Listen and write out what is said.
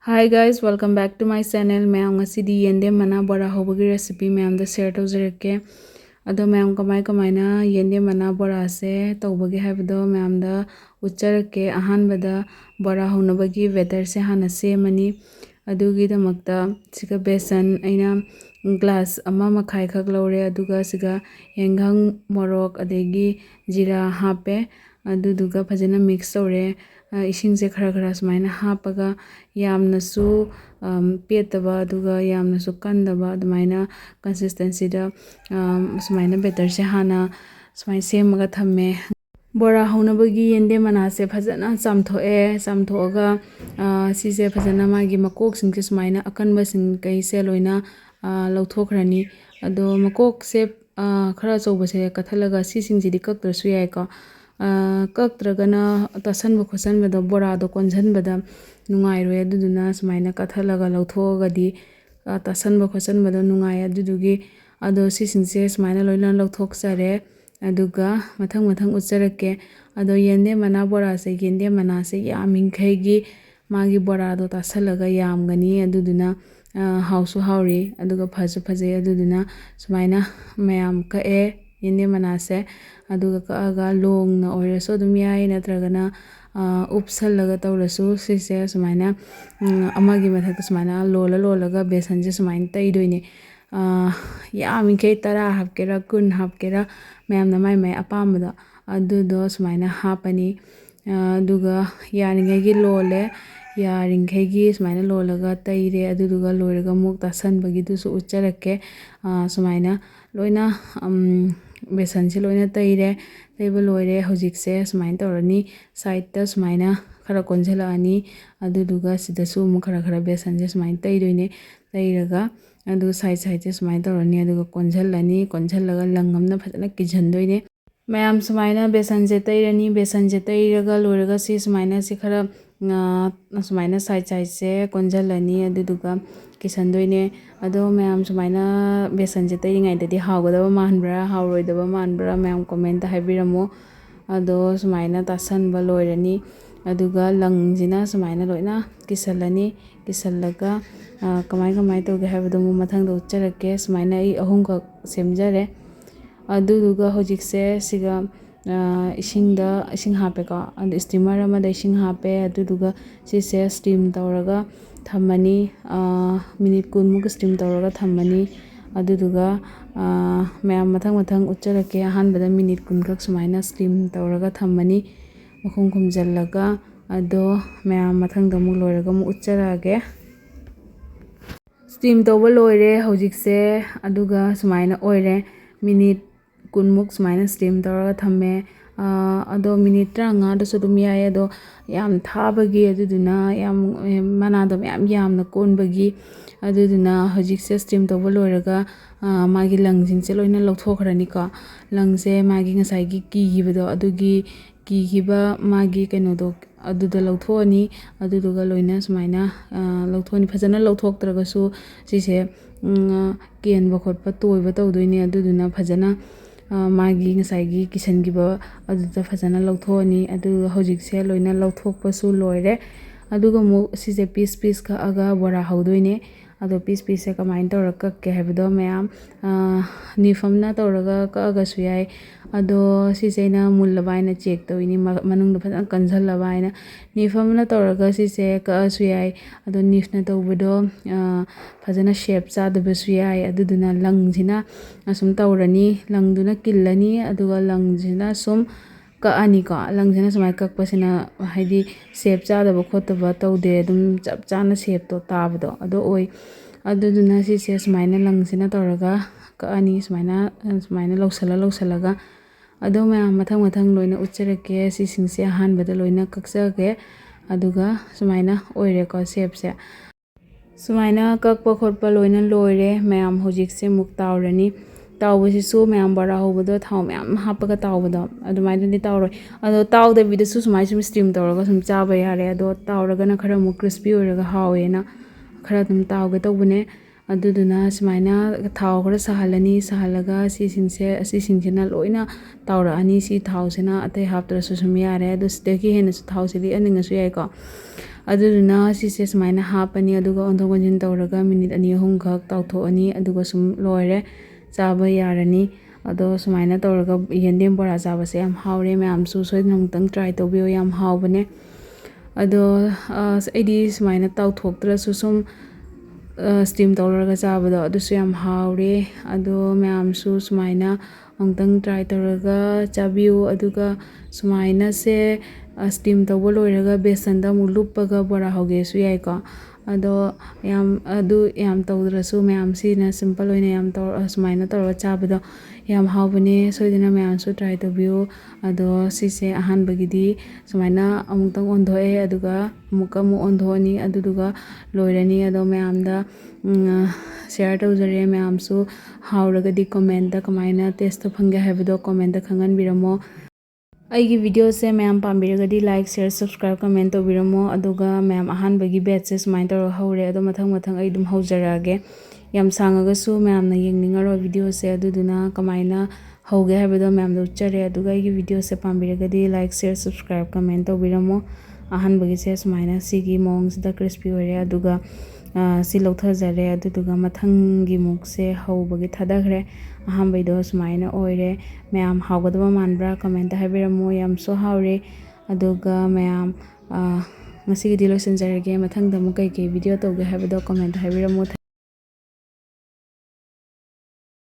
Hi guys, welcome back to my channel. Mayam ngasidi yendem mana bora hobagi recipe mayam da share tawjarake. Ado mayam kamai na yendem mana bora se tawbagi haibado mayam da ucharake ahanbada bora honabagi weather se hana semani. Adugi damakta siga besan aina glass ama makhai khak lawre aduga siga yengang morok adegi jira hape aduduga phajana mix tawre ising se khara khara sumaina hapaga yamnasu petaba aduga yamnasu kandaba adumaina consistency da sumaina better se hana sumai semaga thamme bora haunabagi yende manase phajana chamthoga sise phajana magi makok singse sumaina akanba sing kai se loina lauthokhrani ado makok se khara chawba se kathalaga si singjidi kaktrasu yai ko kaktragana tasanba khosanbada bora do konjanbada nungai roya duduna sumaina kathalaga lauthogadi tasanba khosanbada nungai adudugi ado si singse sumaina loina lauthok sare aduga mathang mathang ucharake ado yende mana bora se yende mana se yamingkhaigi magi bora do tasalaga yamgani aduduna hausu hauri aduga phasu phaje aduduna sumaina mayam ka yende mana se aduga kaaga longna oiraso adum yai natragana upsallaga tawrasu sise sumaina amagi mathakta sumaina lolaga besan je sumaina taidoine yamingkhai tara hapkera kun hapkera mayamna mai apambada adudo sumaina hapani aduga yaringaigi lole yaringaigi sumaina lolaga taire aduduga loiraga muk tasanbagi dusu ucharake sumaina loina besan se loina taire taiba loire hojikse sumaina tawrani side ta sumaina khara konjala ani aduduga sidasu mu khara besan se sumaina taidoine tairaga adu side se sumaina tawrani aduga konjalaga langamna phajana kijandoine mayam sumaina besan je tairani besan je tairaga loiraga si sumaina si khara sumaina side se konjalani aduduga kisandoine ado mayam sumaina besan je tairingai dadi hawgadaba manbra hawroidaba manbra mayam comment ta haibiramo ado sumaina tasanba loirani aduga langsina sumaina loina kisalani kisallaga kamai tawge haibado mu mathangda ucharake sumaina ai ahumka semjare aduduga hojikse siga ising hape ko and steamer amada ising hape aduduga sise steam tawraga thammani minute kun muk steam tawraga thammani aduduga mayam mathang ucharake ahanbada minute kun kak sumaina steam tawraga thammani makhum khumjallaga ado mayam mathangda muk loiraga mu ucharage steam tawba loire hojikse aduga sumaina oire minute kunmuk sumaina steam tawraga thamme ado minute 35 da sudum yai ado yam thabagi aduduna yam manado yamna konbagi aduduna hojikse steam tawba loiraga magi langsingse loina lauthokhrani ko langse magi ngasai gi kigibado adugi kigiba magi kainodo aduda lauthoni aduduga loina sumaina lauthoni phajana lauthoktragasu sise kenba khotpa toiba tawdoine aduduna phajana magi ngasai gi kisangiba aduda phajana lauthoni aduga hojikse loina lauthokpasu loire aduga mu sise piece ka aga bora haudoine ado piece se kamai tawra kakke haibado mayam nifamna tawraga kaaga suyai ado sise na mullabaina check tawini manungda phajana kanjhallabaina nifamna tawraga sise ka suyai ado nifna tawbado phajana shape chadaba suyai aduduna langsina asum tawrani langduna killani aduga langsina sum kaani ko langsina sumai kakpasina haidi shape chadaba khotaba tawde adum chap chana shape to tabado ado oi aduduna sise sumaina langsina tawraga kaani sumaina lausalaga ado mayam mathang loina ucharake si singse ahanbada loina kaksage aduga sumaina oire ko shape se sumaina kakpa khotpa loina loire mayam hojikse muk tawrani tawbasisu mayam bora hobado thaw mayam hapaga tawbado adumaidandi tawroi ado tawdabidasu sumai sum steam tawraga sum chaba yare ado tawragana khara mu crispy oraga hawena khara dum tawge tawbune aduduna sumaina thaw khara sahalaga si singsena loina tawra ani si thawsena atai haptrasu sum yare ado sidagi hena su thawsidi aningasu yai ko ꯑꯗꯨꯗꯨꯅ ꯁꯤꯁꯦ ꯁꯨꯃꯥꯏꯅ ꯍꯥꯞꯄꯅꯤ ꯑꯗꯨꯒ ꯑꯣꯟꯊꯣꯛ ꯑꯣꯟꯁꯤꯟ ꯇꯧꯔꯒ minute 2-3 ꯈꯛ ꯇꯥꯎꯊꯣꯛꯑꯅꯤ ꯑꯗꯨꯒ ꯁꯨꯝ ꯂꯣꯏꯔꯦ ꯆꯥꯕ ꯌꯥꯔꯅꯤ ꯑꯗꯣ ꯁꯨꯃꯥꯏꯅ ꯇꯧꯔꯒ ꯌꯦꯟꯗꯦꯝ ꯕꯣꯔꯥ ꯆꯥꯕꯁꯦ ꯌꯥꯝ ꯍꯥꯎꯔꯦ ꯃꯌꯥꯝꯁꯨ ꯁꯣꯏꯗꯅ ꯑꯃꯨꯛꯇꯪ ꯇ꯭ꯔꯥꯏ ꯇꯧꯕꯤꯌꯣ ꯌꯥꯝ ꯍꯥꯎꯕꯅꯦ ꯑꯗꯣ ꯑꯩꯗꯤ ꯁꯨꯃꯥꯏꯅ ꯇꯥꯎꯊꯣꯛꯇ꯭ꯔꯁꯨ ꯁꯨꯝ ꯁ꯭ꯇꯤꯝ ꯇꯧꯔꯒ ꯆꯥꯕꯗꯣ ꯑꯗꯨꯁꯨ ꯌꯥꯝ ꯍꯥꯎꯔꯦ ꯑꯗꯣ ꯃꯌꯥꯝꯁꯨ ꯁꯨꯃꯥꯏꯅ ꯑꯃꯨꯛꯇꯪ ꯇ꯭ꯔꯥꯏ ꯇꯧꯔꯒ ꯆꯥꯕꯤꯌꯨ ꯑꯗꯨꯒ ꯁꯨꯃꯥꯏꯅꯁꯦ ꯁ꯭ꯇꯤꯝ ꯇꯧꯕ ꯂꯣꯏꯔꯒ ꯕꯦꯁꯟꯗ ꯑꯃꯨꯛ ꯂꯨꯞꯄꯒ ꯕꯣꯔꯥ ꯍꯧꯒꯦꯁꯨ ꯌꯥꯏꯀꯣ ꯑꯗꯣ ꯌꯥꯝ ꯇꯧꯗ꯭ꯔꯁꯨ ꯃꯌꯥꯝꯁꯤꯅ ꯁꯤꯝꯄꯜ ꯑꯣꯏꯅ ꯌꯥꯝ ꯁꯨꯃꯥꯏꯅ ꯇꯧꯔꯒ ꯆꯥꯕꯗꯣ ꯌꯥꯝ ꯍꯥꯎꯕꯅꯦ ꯁꯣꯏꯗꯅ ꯃꯌꯥꯝꯁꯨ ꯇ꯭ꯔꯥꯏ ꯇꯧꯕꯤꯌꯨ ꯑꯗꯣ ꯁꯤꯁꯦ ꯑꯍꯥꯟꯕꯒꯤꯗꯤ ꯁꯨꯃꯥꯏꯅ ꯑꯃꯨꯛꯇꯪ ꯑꯣꯟꯊꯣꯛꯑꯦ ꯑꯗꯨꯒ ꯑꯃꯨꯛ ꯑꯣꯟꯊꯣꯛꯑꯅꯤ ꯑꯗꯨꯗꯨꯒ ꯂꯣꯏꯔꯅꯤ ꯑꯗꯣ ꯃꯌꯥꯝꯗ ꯁꯦꯌꯔ ꯇꯧꯖꯔꯦ ꯃꯌꯥꯝꯁꯨ ꯍꯥꯎꯔꯒꯗꯤ ꯀꯣꯃꯦꯟꯇ ꯀꯃꯥꯏꯅ ꯇꯦꯁꯇꯣ ꯐꯪꯒꯦ ꯍꯥꯏꯕꯗꯣ ꯀꯣꯃꯦꯟꯇ ꯈꯪꯍꯟꯕꯤꯔꯝꯃꯣ ꯑꯩꯒꯤ ꯚꯤꯗꯤꯑꯣꯁꯦ ꯃꯌꯥꯝ ꯄꯥꯝꯕꯤꯔꯒꯗꯤ ꯂꯥꯏꯛ ꯁꯦꯌꯔ ꯁꯕꯁꯀ꯭ꯔꯥꯏꯕ ꯀꯃꯦꯟ ꯇꯧꯕꯤꯔꯝꯃꯣ ꯑꯗꯨꯒ ꯃꯌꯥꯝ ꯑꯍꯥꯟꯕꯒꯤ ꯕꯦꯠꯁꯦ ꯁꯨꯃꯥꯏꯅ ꯇꯧꯔꯒ ꯍꯧꯔꯦ ꯑꯗꯣ ꯃꯊꯪ ꯑꯩ ꯑꯗꯨꯝ ꯍꯧꯖꯔꯛꯑꯒꯦ ꯌꯥꯝ ꯁꯥꯡꯉꯒꯁꯨ ꯃꯌꯥꯝꯅ ꯌꯦꯡꯅꯤꯡꯉꯔꯣꯏ ꯚꯤꯗꯤꯑꯣꯁꯦ ꯑꯗꯨꯗꯨꯅ ꯀꯃꯥꯏꯅ ꯍꯧꯒꯦ ꯍꯥꯏꯕꯗꯣ ꯃꯌꯥꯝꯗ ꯎꯠꯆꯔꯦ ꯑꯗꯨꯒ ꯑꯩꯒꯤ ꯚꯤꯗꯤꯑꯣꯁꯦ ꯄꯥꯝꯕꯤꯔꯒꯗꯤ ꯂꯥꯏꯛ ꯁꯦꯌꯔ ꯁꯕꯁꯀ꯭ꯔꯥꯏꯕ ꯀꯃꯦꯟ ꯇꯧꯕꯤꯔꯝꯃꯣ ꯑꯍꯥꯟꯕꯒꯤꯁꯦ ꯁꯨꯃꯥꯏꯅ ꯁꯤꯒꯤ ꯃꯑꯣꯡꯁꯤꯗ ꯀ꯭रिꯁꯄꯤ ꯑꯣꯏꯔꯦ ꯑꯗꯨꯒ ꯁꯤ ꯂꯧꯊꯖꯔꯦ ꯑꯗꯨꯗꯨꯒ ꯃꯊꯪꯒꯤ ꯃꯨꯛꯁꯦ ꯍꯧꯕꯒꯤ ꯊꯥꯗꯈ꯭ꯔꯦ ꯑꯍꯥꯟꯕꯩꯗꯣ ꯁꯨꯃꯥꯏꯅ ꯑꯣꯏꯔꯦ ꯃꯌꯥꯝ ꯍꯥꯎꯒꯗꯕ ꯃꯥꯟꯕ꯭ꯔꯥ ꯀꯃꯦꯟꯇ ꯍꯥꯏꯕꯤꯔꯝꯃꯣ ꯌꯥꯝꯁꯨ ꯍꯥꯎꯔꯦ ꯑꯗꯨꯒ ꯃꯌꯥꯝ ꯉꯁꯤꯒꯤꯗꯤ ꯂꯣꯏꯁꯤꯟꯖꯔꯒꯦ ꯃꯊꯪꯗ ꯑꯃꯨꯛ ꯀꯩꯀꯩ ꯚꯤꯗꯤꯑꯣ ꯇꯧꯒꯦ ꯍꯥꯏꯕꯗꯣ ꯀꯃꯦꯟꯇ ꯍꯥꯏꯕꯤꯔꯝꯃꯣ